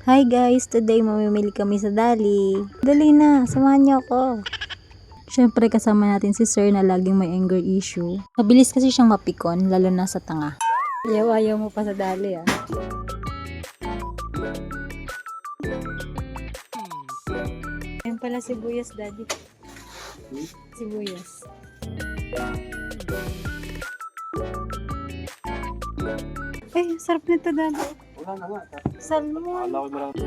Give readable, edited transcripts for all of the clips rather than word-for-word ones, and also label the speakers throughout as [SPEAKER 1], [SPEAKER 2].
[SPEAKER 1] Hi guys, today mamimili kami sa Dali. Dali na, samahan niyo ako. Syempre kasama natin si Sir na laging may anger issue. Mabilis kasi siyang mapikon, lalo na sa tanga. Ayaw mo pa sa Dali ah. Ayun pala sibuyas, Daddy. Sibuyas. Eh, sarap nito, Daddy.
[SPEAKER 2] Wala na nga.
[SPEAKER 1] Salmon.
[SPEAKER 2] Akala ko marami.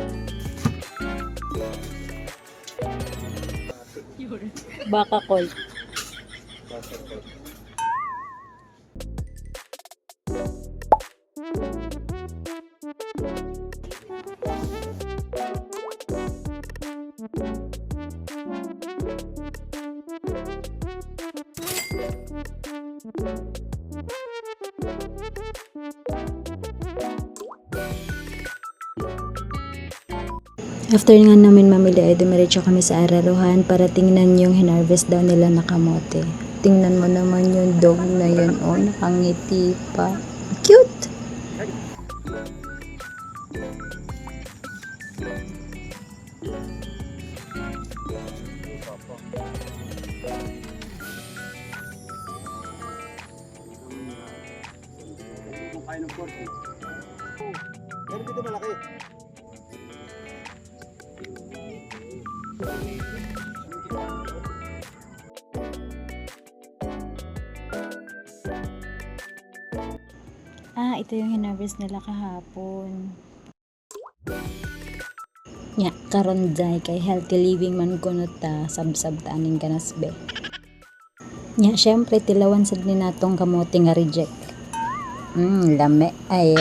[SPEAKER 1] Baka call. After nga namin mamili ay dumiretso kami sa araruhan para tingnan yung hinarvest daw nila na kamote. Tingnan mo naman yung dog na yun, oh, nakangiti pa. Cute!
[SPEAKER 2] Kain ng pork. Pero dito malaki.
[SPEAKER 1] Ah, ito yung hinarvest nila kahapon. Nya, karon day kay healthy living man kuno ta sabsab ta aning ganasbe. Nya, syempre tilawan sad ni natong kamote nga reject. Lame ay